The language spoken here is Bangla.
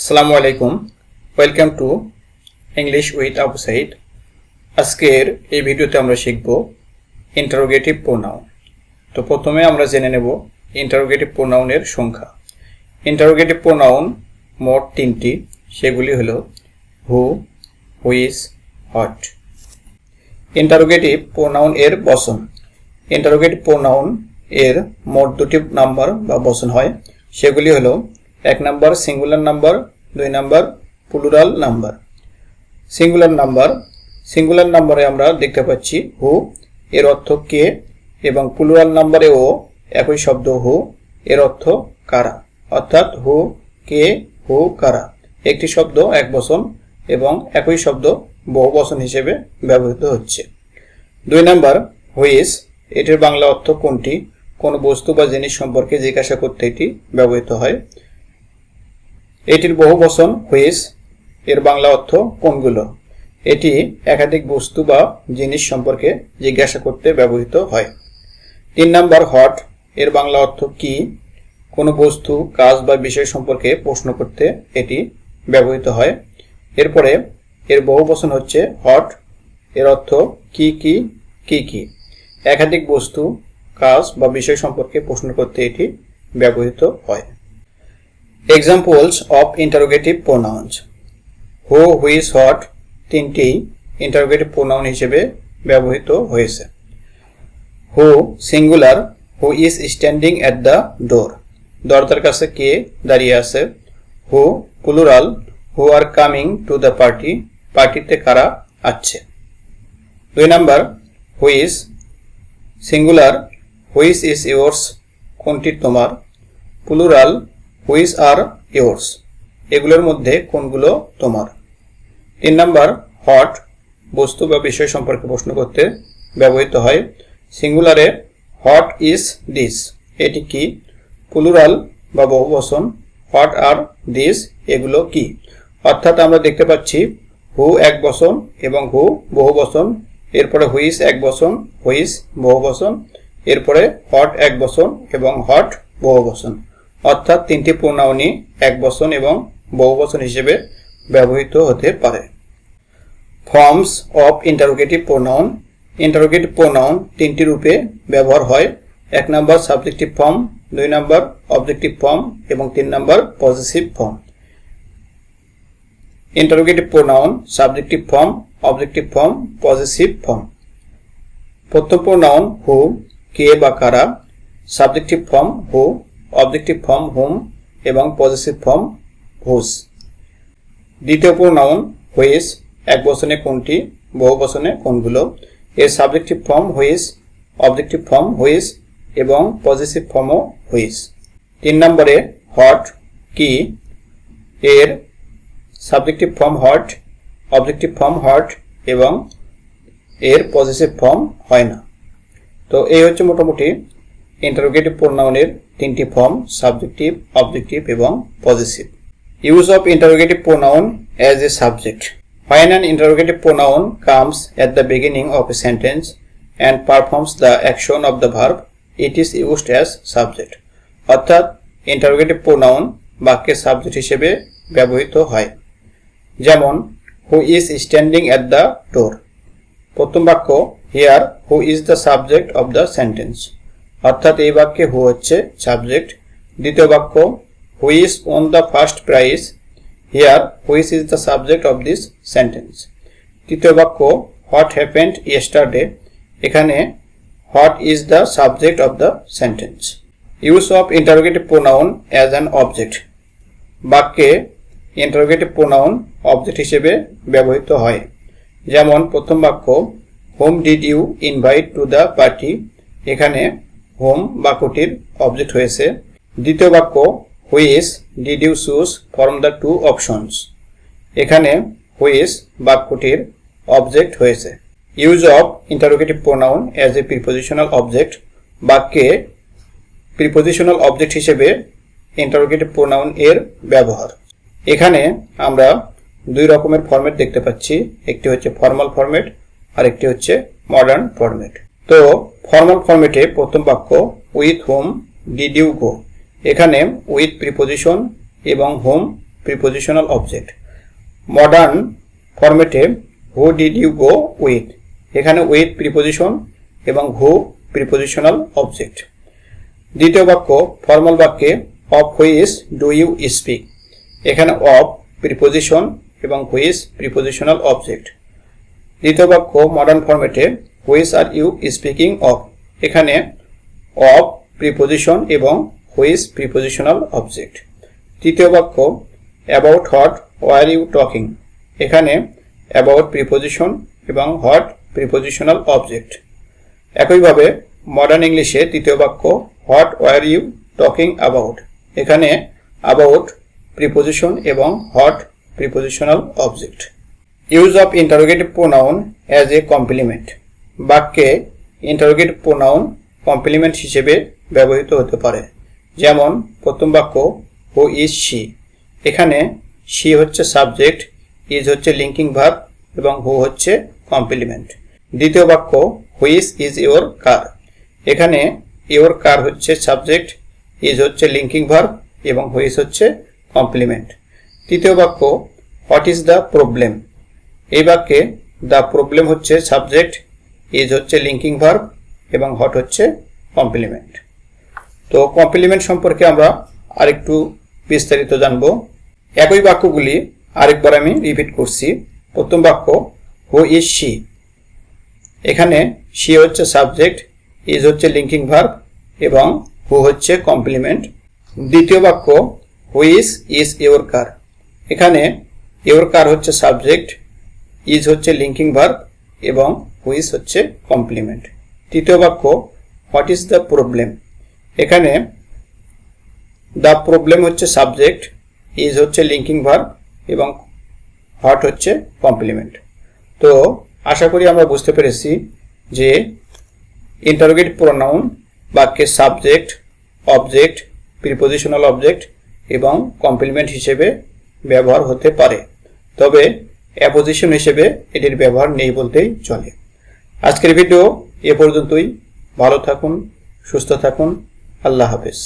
আসসালামু আলাইকুম, welcome to English with Abu Saeed. আজকের এই ভিডিওতে আমরা শিখব ইন্টারোগেটিভ প্রোনাউন। তো প্রথমে আমরা জেনে নেব ইন্টারোগেটিভ প্রোনাউনের সংখ্যা। ইন্টারোগেটিভ প্রোনাউন মোট 3টি, সেগুলি হলো হু, হুইচ, হোয়াট। ইন্টারোগেটিভ প্রোনাউন এর বচন। ইন্টারোগেটিভ প্রোনাউন এর মোট 2টি নাম্বার বা বচন হয়, সেগুলি হলো 1 number singular number, 2 number plural number. Singular নাম্বারে আমরা দেখতে পাচ্ছি হু, এর অর্থ কে, এবং প্লুরাল নাম্বারেও একই শব্দ হু, এর অর্থ কারা। অর্থাৎ হু, কে, হু, কারা একটি শব্দ এক বচন এবং একই শব্দ বহু বচন হিসেবে ব্যবহৃত হচ্ছে। 2 নাম্বার হুইচ, এটির বাংলা অর্থ কোনটি, কোন বস্তু বা জিনিস সম্পর্কে জিজ্ঞাসা করতে এটি ব্যবহৃত হয়। এটির বহু বচন হুইচ, এর বাংলা অর্থ কোনগুলো। এটি একাধিক বস্তু বা জিনিস সম্পর্কে জিজ্ঞাসা করতে ব্যবহৃত হয়। 3 নাম্বার হোয়াট, এর বাংলা অর্থ কি, কোনো বস্তু, কাজ বা বিষয় সম্পর্কে প্রশ্ন করতে এটি ব্যবহৃত হয়। এরপরে এর বহু বচন হচ্ছে হোয়াট, এর অর্থ কি কি কি কি, একাধিক বস্তু, কাজ বা বিষয় সম্পর্কে প্রশ্ন করতে এটি ব্যবহৃত হয়। Examples of interrogative pronouns. Who, which, what 3টি ইন্টারোগেটিভ প্রোনাউন হিসেবে ব্যবহৃত হয়েছে। Who singular, who is standing at the door, দরজার কাছে কে দাঁড়িয়ে আছে। Who plural, who are coming to the party, পার্টিতে কারা আছে। 2 number which singular, which is yours, কোনটি তোমার। প্লুরাল, হুইচ আর ইয়োর্স, এগুলোর মধ্যে কোনগুলো তোমার। 3 নাম্বার হোয়াট, বস্তু বা বিষয় সম্পর্কে প্রশ্ন করতে ব্যবহৃত হয়। সিঙ্গুলারে হোয়াট ইজ দিস, এটি কি। প্লুরাল বা বহুবচন হোয়াট আর দিস, এগুলো কি। অর্থাৎ আমরা দেখতে পাচ্ছি হু এক বচন এবং হু বহুবচন, এরপরে হুইচ এক বচন, হুইচ বহুবচন, এরপরে হোয়াট এক বচন এবং হোয়াট বহুবচন। অর্থাৎ 3টি প্রোনাউনই এক বচন এবং বহুবচন হিসেবে ব্যবহৃত হতে পারে। Forms of interrogative pronoun. Interrogative pronoun 3টি রূপে ব্যবহার হয়। 1 number subjective form, 2 number objective form এবং 3 number possessive form. Interrogative pronoun subjective form, objective form, possessive form. প্রথম প্রোনাউন হু, কে বা কারা, subjective form who, objective form হুম এবং পজেসিভ ফর্ম হুজ। দ্বিতীয় প্রোনাউন হুইচ, এক বচনে কোনটি, বহু বচনে কোনগুলো। এর subjective form which, objective form which এবং পজেসিভ ফর্মও হুইচ। 3 নম্বরে হোয়াট, কি, এর subjective form what, objective form what এবং এর পজেসিভ ফর্ম হয় না। তো এই হচ্ছে মোটামুটি ইন্টারোগেটিভ প্রোনাউনের 3টি ফর্ম, সাবজেক্টিভ, অবজেক্টিভ এবং possessive. Use of interrogative pronoun as A subject. When an interrogative pronoun comes at the beginning of a sentence and performs the action of the verb, it is used as subject. অর্থাৎ ইন্টারোগেটিভ প্রোনাউন বাক্যের সাবজেক্ট হিসেবে ব্যবহৃত হয়। যেমন হু ইজ স্ট্যান্ডিং অ্যাট দ্য ডোর। প্রথম বাক্য here who is the subject of the sentence, অর্থাৎ এই বাক্যে হু হচ্ছে সাবজেক্ট। দ্বিতীয় বাক্য who is won the first prize, here which is the subject of this sentence. তৃতীয় বাক্য হোয়াট হ্যাপেন্ড ইয়েস্টারডে, এখানে what is the subject of the sentence. Use of interrogative pronoun as an object. বাক্যে ইন্টারোগেটিভ প্রোনাউন অবজেক্ট হিসেবে ব্যবহৃত হয়। যেমন প্রথম বাক্য whom did you invite to the party, এখানে হোম বাক্যটির অবজেক্ট হয়েছে। দ্বিতীয় বাক্য which did you choose from the 2 options, এখানে হুইচ বাক্যটির অবজেক্ট হয়েছে। Use of interrogative pronoun as a prepositional object. বাক্যে প্রিপোজিশনাল অবজেক্ট হিসেবে ইন্টারোগেটিভ প্রোনাউন এর ব্যবহার। এখানে আমরা 2 রকমের ফরম্যাট দেখতে পাচ্ছি, একটি হচ্ছে ফর্মাল ফরম্যাট আর একটি হচ্ছে মডার্ন ফরম্যাট। তো ফর্মাল ফরম্যাটে প্রথম বাক্য with whom did you go, এখানে উইথ প্রিপোজিশন এবং হোম প্রিপজিশনাল অবজেক্ট। মডার্ন ফরম্যাটে who did you go with, এখানে উইথ প্রিপজিশন এবং হু প্রিপজিশনাল অবজেক্ট। দ্বিতীয় বাক্য ফর্মাল বাক্যে of which do you speak, এখানে অফ প্রিপজিশন এবং হুইচ প্রিপজিশনাল অবজেক্ট। দ্বিতীয় বাক্য মডার্ন ফরম্যাটে which are you speaking of, এখানে অফ প্রিপজিশন এবং হুইচ প্রিপজিশনাল অবজেক্ট। তৃতীয় বাক্য about what were you talking, এখানে অ্যাবাউট প্রিপজিশন এবং হোয়াট প্রিপজিশনাল অবজেক্ট। একইভাবে মডার্ন ইংলিশে তৃতীয় বাক্য what were you talking about, এখানে অ্যাবাউট প্রিপজিশন এবং what prepositional object. Use of interrogative pronoun as a complement, বাক্যে ইন্টারোগেটিভ প্রোনাউন কমপ্লিমেন্ট হিসেবে ব্যবহৃত হতে পারে। যেমন প্রথম বাক্য হু ইজ শি, এখানে শি হচ্ছে সাবজেক্ট, ইজ হচ্ছে লিঙ্কিং ভার্ব এবং হু হচ্ছে কমপ্লিমেন্ট। দ্বিতীয় বাক্য হুইচ ইজ ইওর কার, এখানে ইওর কার হচ্ছে সাবজেক্ট, ইজ হচ্ছে লিঙ্কিং ভার্ব এবং হুইচ হচ্ছে কমপ্লিমেন্ট। তৃতীয় বাক্য হোয়াট ইজ দ্য প্রবলেম, এই বাক্যে দ্য প্রবলেম হচ্ছে সাবজেক্ট, ইজ হচ্ছে লিঙ্কিং ভার্ব এবং হোয়াট হচ্ছে কমপ্লিমেন্ট। তো কমপ্লিমেন্ট সম্পর্কে আমরা আরেকটু বিস্তারিত জানব। একই বাক্যগুলি আরেকবার আমি রিপিট করছি। প্রথম বাক্য হু ইজ শি, এখানে শি হচ্ছে সাবজেক্ট, ইজ হচ্ছে লিঙ্কিং ভার্ব এবং হু হচ্ছে কমপ্লিমেন্ট। দ্বিতীয় বাক্য হুইচ ইজ ইওর কার, এখানে ইওর কার হচ্ছে সাবজেক্ট, ইজ হচ্ছে লিঙ্কিং ভার্ব এবং হুইচ হচ্ছে কমপ্লিমেন্ট। তৃতীয় বাক্য হোয়াট ইজ দ্য প্রবলেম, এখানে দ্য প্রবলেম হচ্ছে সাবজেক্ট, ইজ হচ্ছে লিঙ্কিং ভার্ব এবং হোয়াট হচ্ছে কমপ্লিমেন্ট। তো আশা করি আমরা বুঝতে পেরেছি যে ইন্টারোগেটিভ প্রোনাউন বাক্যের সাবজেক্ট, অবজেক্ট, প্রিপজিশনাল অবজেক্ট এবং কমপ্লিমেন্ট হিসেবে ব্যবহার হতে পারে, তবে অ্যাপোজিশন হিসেবে এটির ব্যবহার নেই বলতেই চলে। আজকের ভিডিও এ পর্যন্তই। ভালো থাকুন, সুস্থ থাকুন, আল্লাহ হাফেজ।